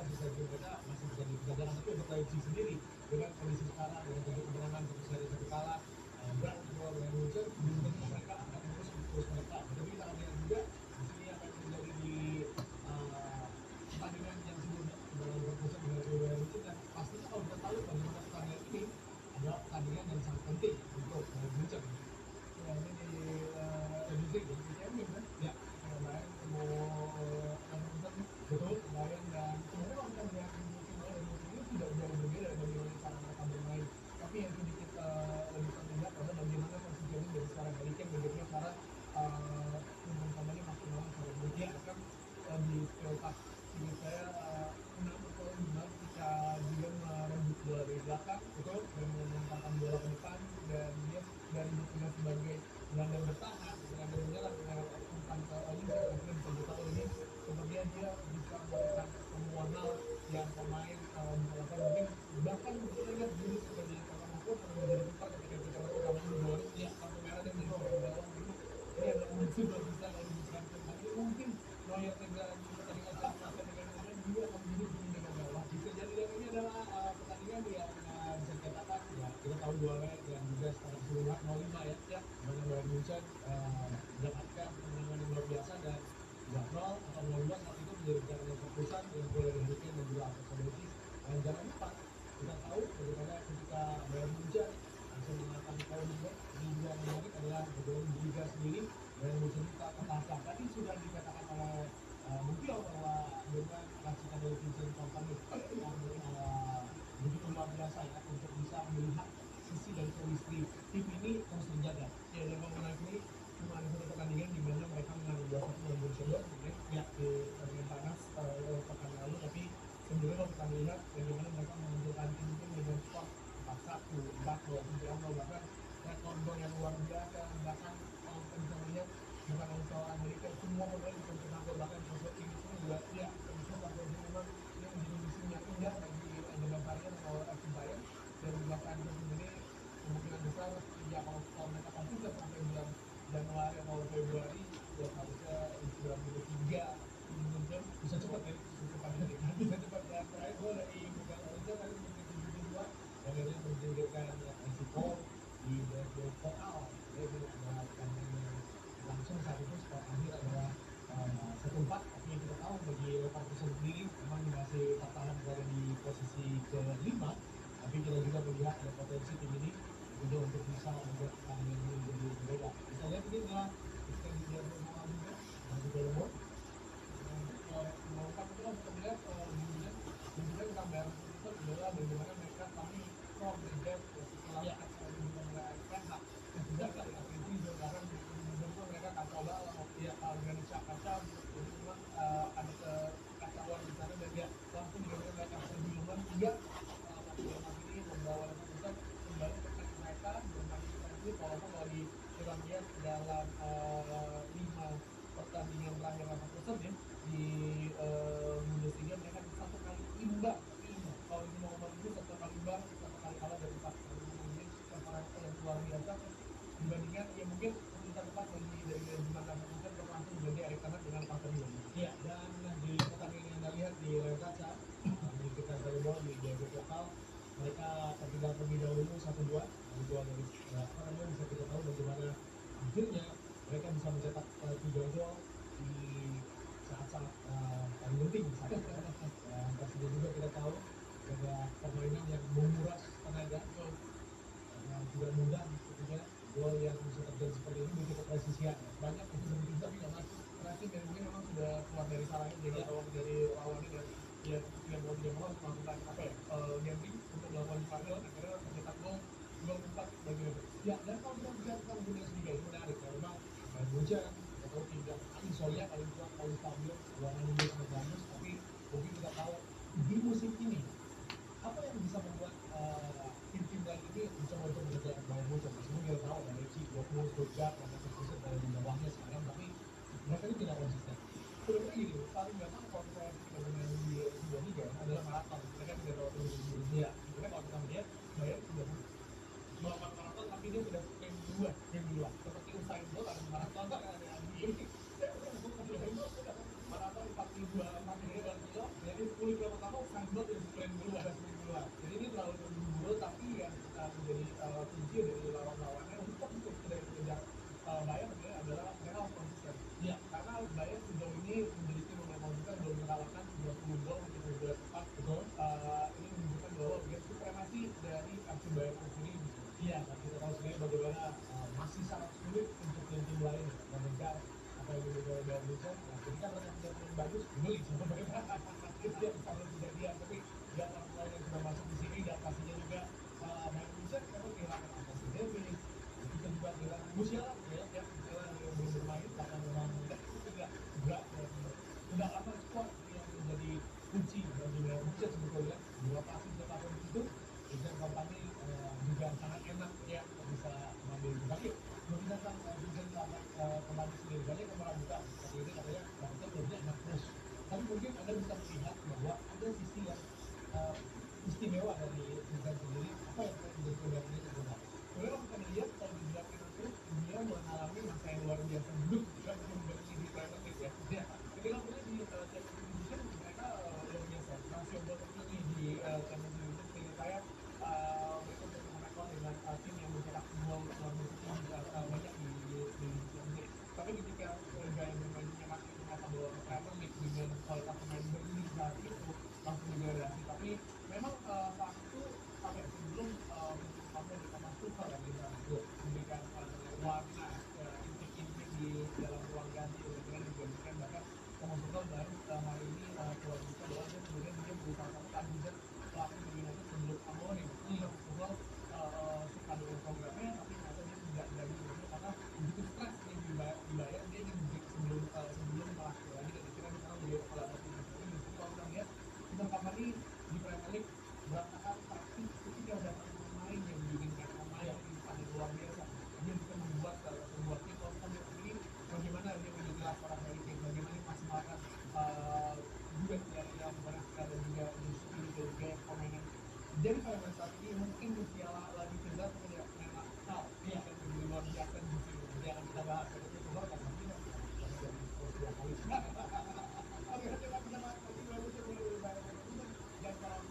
konsistensi mereka masih bisa dijaga, tapi untuk Leipzig sendiri dengan kondisi sekarang dengan 7 kemenangan, 1 seri, 1 kalah, berat untuk melawan Bayern Munchen, belum tentu mereka akan terus menetap. Tapi kita akan lihat juga di sini apa yang terjadi di pertandingan yang sebelumnya dalam Leverkusen dengan Bayern Munchen, dan pastinya kalau kita tahu bagaimana pertandingan ini adalah pertandingan yang sangat penting untuk Bayern Munchen. Ya, ini di Champions League ya, di Champions kan? Ya, Bayern ketemu Leverkusen, betul, Bayern, dan sebenarnya kalau kita melihat di musim lalu dan musim ini tidak jauh berbeda bagaimana cara mereka bermain. Tapi yang sedikit lebih terlihat adalah bagaimana konsistensi dari sekarang Harry Kane, bagaimana cara pemain masuk dalam secara bergerak, kan di pas singkat saya 6 atau 5 ketika dia merebut bola dari belakang, betul, dan melemparkan bola ke depan, dan dia dari bertugas sebagai gelandang bertahan, gelandang menyerang dengan umpan ke Oliver, akhirnya bisa cetak gol ini. Sepertinya dia bisa melakukan semua hal yang pemain bisa lakukan, mungkin bahkan kita lihat dulu seperti kakak Mahfud pernah menjadi tukar ketika kita melakukan gol, ya kartu merah dan menjadi pemain gawang dulu. Ini adalah musuh yang bisa lalu diserangkan, tapi mungkin Neuer tidak di pertandingan sama dengan kemudian juga akan menjadi pemain dengan gawang. Bisa jadi, dan ini adalah pertandingan yang bisa dikatakan ya kita tahu duelnya dan juga secara keseluruhan 0-5 ya, mana Bayern Munchen mendapatkan kemenangan yang luar biasa, dan 3-0 atau 0-2 saat itu menjadi rencana Leverkusen dengan gol dari Harry Kane dan juga Alfonso Davies. Dan jangan lupa kita tahu bagaimana ketika Bayern Munchen langsung mengalahkan Augsburg, ini juga yang menarik adalah bagaimana di Liga sendiri Bayern Munchen kita ketahuan tadi sudah dikatakan oleh Mungkin bahwa dengan racikan dari Vincent Kompany yang begitu luar biasa ya untuk bisa melihat sisi dan chemistry tim ini terus terjaga. Ya, dan mengenai ini cuma ada satu pertandingan di mana mereka menang 2-1 dengan Borussia Dortmund ya di pertandingan panas pekan lalu, tapi sebelumnya kalau kita melihat bagaimana mereka menunjukkan tim dengan skor 4-1, 4-0, 3-0, bahkan rekor gol yang luar biasa, bahkan kalau kita bisa melihat bukan hanya soal Amerika, semua pemain bisa mencetak gol, bahkan Joshua King itu juga ya bisa sampai memang ini menjadi musim yang indah bagi Bavarian atau FC Bayern, dan bahkan sendiri kemungkinan besar ya kalau mereka konsisten sampai bulan Januari atau Februari ya harusnya sudah menjadi 3 mungkin bisa cepat ya, bisa cepat, dan terakhir gol dari bukan Indonesia tadi menjadi 72 dan akhirnya menjadikan risiko di Deadpool total. Jadi ada pertandingan langsung saat itu skor akhir adalah 1-4, tapi yang kita tahu bagi Leverkusen sendiri memang masih tertahan berada di posisi kelima, tapi kita juga melihat ada potensi tim ini juga untuk bisa membuat pertandingan ini menjadi berbeda. Kita lihat ini adalah ekstensi dari Ronaldo juga dan juga Lemon. Mengungkap itu kita melihat kemudian tentang Bayern Munchen adalah bagaimana mereka kami from the depth setelah mereka dan juga dari akhirnya sekarang benar-benar mereka kacau banget ya, Granit Xhaka jadi memang ada kekacauan di sana, dan dia langsung digambarkan mereka sebelumnya juga waktu ini membawa Leverkusen kembali ke track mereka bermain intensif, walaupun kalau kita lihat dalam 5 pertandingan terakhir Leverkusen ya di Bundesliga mereka satu kali imbang, kalau di nomor itu satu kali imbang, satu kali kalah dari 4 pertandingan, ini performa yang luar biasa dibandingkan ya mungkin kita tepat bagi dari Jumat Leverkusen langsung menjadi Erik Ten Hag dengan Patrick Vieira. Iya, dan di pertandingan yang Anda lihat di layar kaca di kita dari bawah di DFB Pokal mereka tertinggal terlebih dahulu 1-2, itu dari apa namanya bisa kita tahu bagaimana akhirnya mereka bisa mencetak 3 gol di saat-saat paling penting saat itu. Dan pastinya juga kita tahu ada permainan yang menguras tenaga, tidak mudah ketika gol yang bisa terjadi seperti ini butuh kepresisian banyak, itu begitu tapi nggak masuk terakhir, dan mungkin memang sudah keluar dari salahnya jadi tolong dari lawannya, dan dia tidak mau melakukan apa ya gambling untuk melakukan final, akhirnya mencetak gol 4 bagi mereka. Ya, dan kalau kita bicara tentang Bundesliga ini menarik ya, memang Bayern Munchen atau tidak paling solid, paling kuat, paling stabil, lawan Inggris sangat bagus, tapi mungkin kita tahu di musim ini apa yang bisa membuat tim-tim lain ini mencoba untuk mengejar Bayern Munchen. Meskipun kita tahu ada Leipzig, Dortmund, Stuttgart, dan Leverkusen ada di bawahnya sekarang, tapi mereka ini tidak konsisten. Sebenarnya gini, paling gampang kalau kita bermain di sebuah liga adalah maraton. Mereka tidak tahu terus dulu. Iya, sebenarnya kalau kita melihat Bayern sudah melakukan maraton, tapi dia sudah game duluan. Seperti Usain Bolt ada maraton, ada maraton 42 kilo, jadi 10 kilo pertama kunci bagi Bayern Munchen sebetulnya di lokasi siapapun itu Vincent Kompany juga sangat enak ya bisa mengambil bagi menggunakan Vincent Kompany sendiri banyak yang meragukan seperti ini katanya Barca klubnya enak terus tapi mungkin Anda bisa melihat bahwa ada sisi yang eh, istimewa dari Vincent sendiri apa yang menjadi kelebihannya sebenarnya. Sebenarnya kalau kita lihat kalau dibilang enak terus dia mengalami masa yang luar biasa dulu ketika menjadi di Premier League ya. Ya, ketika pernah di Champions League Division mereka luar biasa rasio gol tertinggi di Champions League itu sehingga saya mereka bisa merekor dengan tim yang mencetak gol luar biasa tinggi banyak di Champions League. Tapi ketika gaya bermainnya makin ternyata bahwa Premier League dengan kualitas pemain berlebih saat itu langsung degradasi. Tapi memang saat itu apa ya, sebelum sampai di Thomas Tuchel ya kita memberikan warna intik-intik di dalam ruang ganti dengan dibandingkan bahkan Thomas Tuchel baru hari ini keluar berita bahwa dia kemudian dia menjadi salah satu kandidat pelatih Man United sebelum Amorim. Thomas Tuchel suka dengan programnya tapi ternyata dia tidak dari itu karena begitu stres dia dibayar dia ingin break sebelum melatih lagi dan akhirnya sekarang menjadi kepala pelatih. Tapi justru kalau kita lihat kita Kompany di Premier League berantakan tapi ketika datang pemain yang diinginkan pemain yang sangat luar biasa dia bisa membuat sebuah tim kalau kita lihat ini bagaimana dia menjelaskan orang dari tim bagaimana maksimalkan juga yang Goretzka dan juga Yusuf dan juga permainan jadi pada saat ini mungkin di Piala La Liga tidak memang hal yang akan menjadi luar biasa di musim ini yang akan kita bahas pada itu kan nanti dua kali oke kita bisa masuk ke musim lebih banyak dan kalau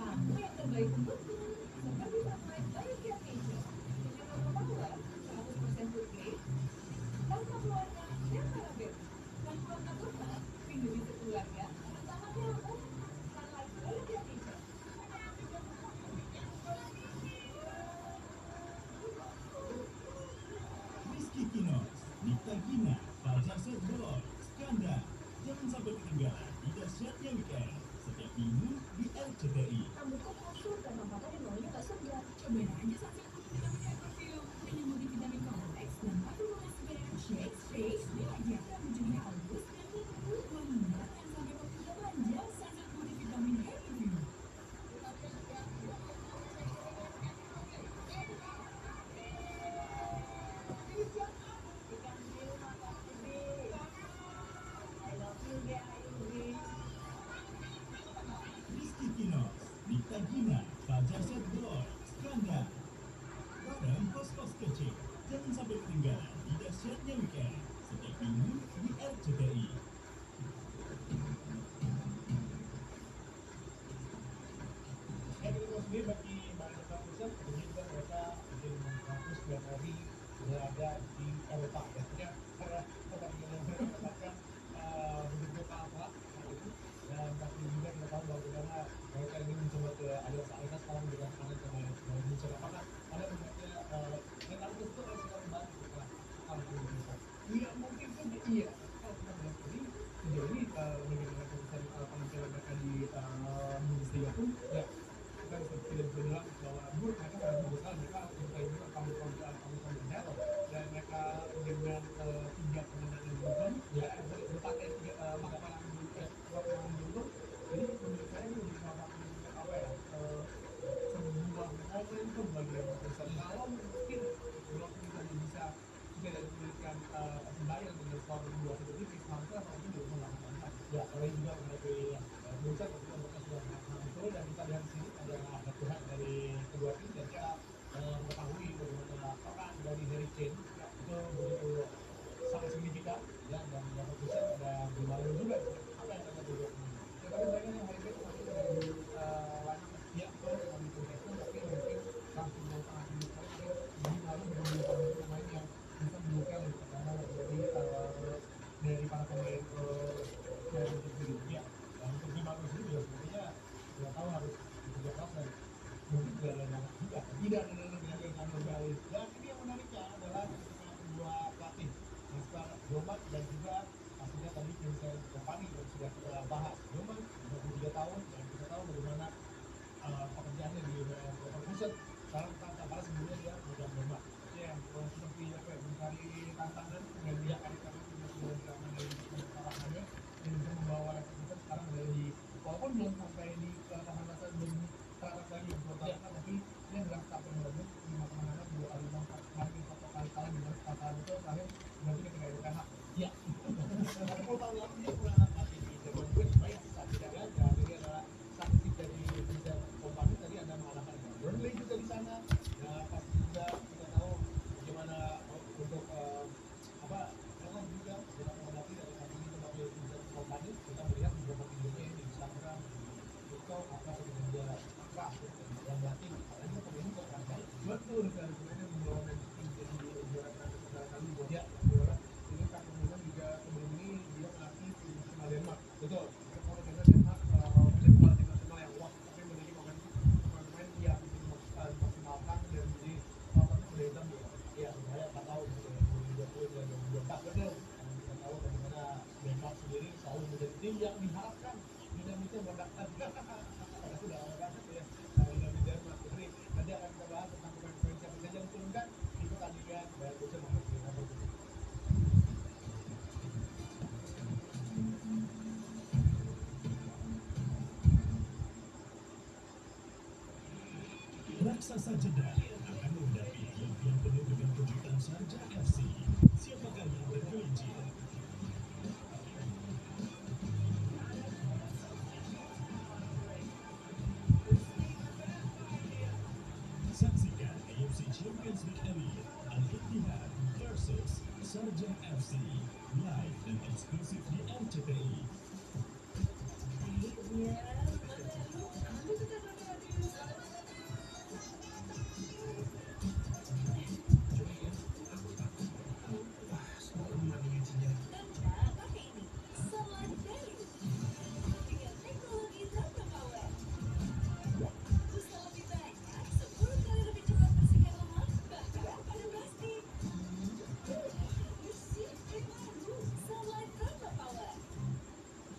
Kamu yang terbaik untukku, seperti sunlight dari Care Nature. Dengan aroma power 100% food grade, tanpa pewarna dan paraben. Tanpa warna total, lindungi sekeluarga, terutama kamu. Sunlight dari Care Nature. Rizky Kinos, Nikta Gina, Fajar Setbol, Skanda. Jangan sampai ketinggalan di dahsyatnya weekend setiap minggu di RCTI. Rambutku kusut dan nampaknya yang baunya gak segar. Cobain aja Sunsilk Multivitamin Hair Perfume. Dengan multivitamin kompleks dan parfumasi segar. Shake dia aja. Rambut jadi halus dan lembut. Wanginya yang sampai waktunya manja. Sunsilk Multivitamin Hair Perfume. Rizky Kinos, Nikta Gina, Fajar Setbol, Skanda. Bareng kos-kos kecil. Jangan sampai ketinggalan di dahsyatnya weekend setiap minggu di RCTI. ya kita sendiri bagi Bayern Munchen tentunya juga mereka ingin menghapus dan hari berada di Eropa ya karena pertandingan yang mereka dapatkan begitu kalah saat itu dan pasti juga kita tahu bagaimana mereka ingin mencoba ke Allianz Arena sekarang dengan tangan pemain Munchen apakah ada melihatnya dengan itu harus segera kembali setelah kalah di Indonesia iya mungkin saja iya kalau kita melihat ini sejauh ini bagaimana keputusan penampilan mereka di Bundesliga pun ya kita tidak bisa bilang bahwa buruk mereka sangat bagus sekali mereka bersaing juga kamu banyak dan mereka dengan tiga kemenangan beruntun ya empat tiga empat kemenangan beruntun jadi menurut saya ini menjadi salah satu apa ya sebuah momentum bagi Leverkusen kalau mungkin Dortmund saja bisa tidak memberikan persebaya dengan skor 2-1 tipis maka saat ini belum melakukan ya kalau juga menghadapi Munchen ketika mereka sudah menang itu dan kita lihat di sini ada pihak dari kedua tim dan kita mengetahui bagaimana peran dari Harry Kane ya, itu begitu sangat signifikan ya dan Leverkusen ada Grimaldo juga apa yang akan terjadi ya tapi sayangnya Harry Kane masih ada di line ya betul dengan Leverkusen tapi mungkin langsung yang sangat tinggi sekali Grimaldo juga merupakan pemain yang bisa membuka pertama dari para pemain dari sendiri ya dan untuk Grimaldo sendiri juga sebenarnya kita tahu harus bekerja keras dan mungkin tidak ada yang juga tidak ada yang akan bergali dan ini yang menariknya adalah ketika kedua pelatih Mister Joman dan juga pastinya tadi Vincent Kompany yang sudah kita bahas Joman 23 tahun dan kita tahu bagaimana pekerjaannya di Leverkusen sekarang kita karena sebelumnya dia Raksasa Jeddah akan menghadapi klub yang penuh dengan kejutan Sharjah FC. Siapakah yang tergelincir? Saksikan AFC Champions League Elite Al-Ittihad versus Sharjah FC live dan eksklusif di RCTI.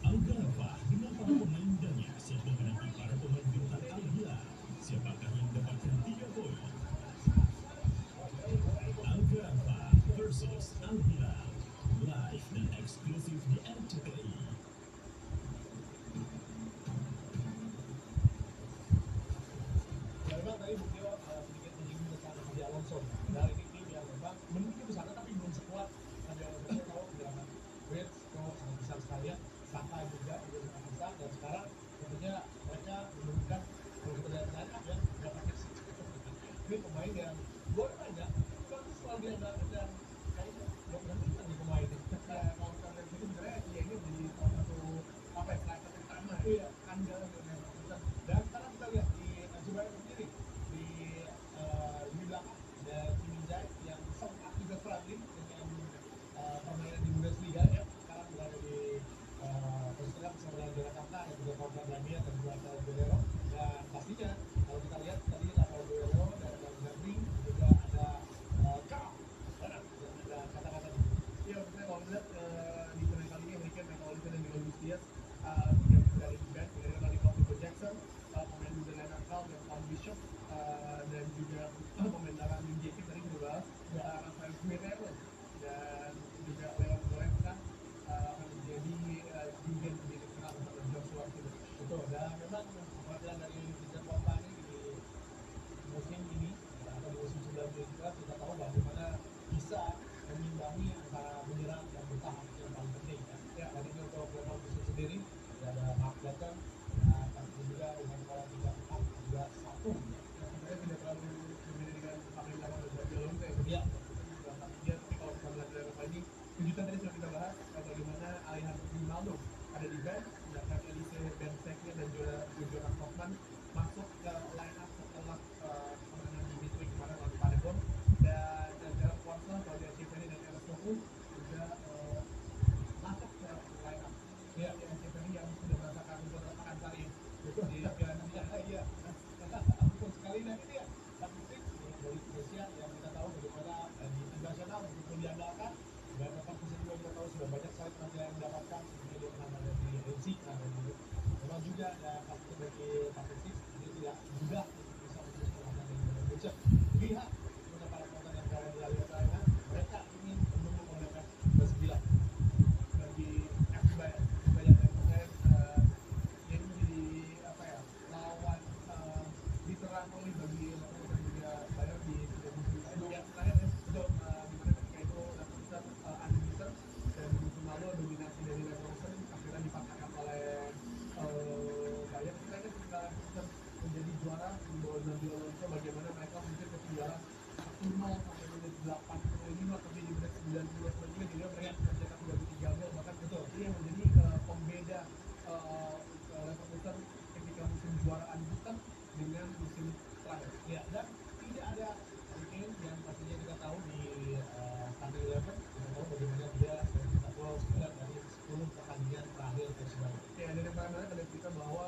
Al-Gharafa dengan para pemain mudanya siap menghadapi para pemain bintang Al-Hilal. Siapakah yang mendapatkan 3 poin? Al-Gharafa versus Al-Hilal live dan eksklusif di RCTI. Ya memang tadi Bukio sedikit menyinggung tentang Xabi Alonso. Nah ini tim yang memang menuju ke sana tapi belum sekuat Xabi Alonso. Kalau kehilangan Brits itu sangat besar sekali ya. Saka juga sangat besar dan sekarang tentunya mereka menurunkan kalau kita lihat line up ya nggak pakai six. Ini pemain yang boleh aja bagus kalau dia nggak dan kayaknya nggak berhenti nih pemain ini. Kalau kita lihat ini sebenarnya dia ini menjadi salah satu apa ya striker utama ya andal dan sekarang kita lihat di Jubair sendiri di belakang ada Kim Min-jae yang sempat juga struggling dengan permainan di Bundesliga ya sekarang berada di posisi tengah bersama dengan Jakarta dan juga Konrad Lamia dan juga ada Guerrero dan pastinya kalau kita lihat tadi ada Guerrero dan Gnabry juga ada Karl dan ada kata-kata ya misalnya kalau lihat di pertandingan kali ini mereka Michael Olise dan juga Luis Diaz yang dari bench kemudian tadi Michael Jackson pemain muda Leonard Karl dan Paul Bishop dan juga pemain dalam JK tadi juga Rafael Guerrero dan juga Leon Goretzka akan menjadi jurgen di tengah bersama Joshua Kimmich. Betul. Dan memang perwakilan dari Vincent Kompany di musim ini atau di musim 19 kita tahu bagaimana bisa mengimbangi antara menyerang dan bertahan itu yang paling penting ya. Ya, dan ini untuk Leon Vincent sendiri ada Mark Dutton tapi juga dengan pola 3-4 juga 1 yang sebenarnya tidak terlalu berbeda dengan Fabio Lama dan Xabi Alonso ya. Dia tapi kalau kita melihat dari Eropa ini kejutan tadi sudah kita bahas bagaimana Alejandro Grimaldo ada di bench sedangkan Elise Benteke dan juga Jonas Hoffman masuk ke line up setelah kemenangan di midweek kemarin lawan Paderborn dan Gerard Quansel, Claudio Cieferi dan Eros Toku juga masuk ke line up ya Cieferi yang sudah merasakan akan kali betul di Piala Dunia iya betul sekali dan ini ya statistik dari Indonesia yang kita tahu bagaimana di tim nasional begitu diandalkan dan dapat bisa juga kita tahu sudah banyak sekali penampilan yang mendapatkan sehingga dia pernah ada di Benfica dan gitu memang juga ada pasti bagi statistik dia tidak mudah untuk bisa menjadi penampilan dari Indonesia lihat kepada para penonton yang berada di Allianz Arena mereka ingin menunggu kemenangan ke-9 bagi FC Bayern banyak yang kemarin yang menjadi apa ya lawan literally bagi Leverkusen juga Bayern di musim sebelumnya terakhir ya betul dimana ketika itu Leverkusen unbeaten dan musim lalu dominasi dari Leverkusen akhirnya dipatahkan oleh Bayern kita ingat ketika Leverkusen menjadi juara di bawah Xabi Alonso bagaimana mereka mungkin ketinggalan 1-0 sampai menit 85 sampai di menit 90 selanjutnya juga mereka mencetak 33 gol bahkan betul ini yang menjadi pembeda Leverkusen ketika musim juara unbeaten dengan musim terakhir ya dan tidak ada Kane yang pastinya kita tahu di Starting 11 kita tahu bagaimana dia mencetak gol 9 dari 10 pertandingan terakhir Persibaya ya dan yang paling menarik ada cerita bahwa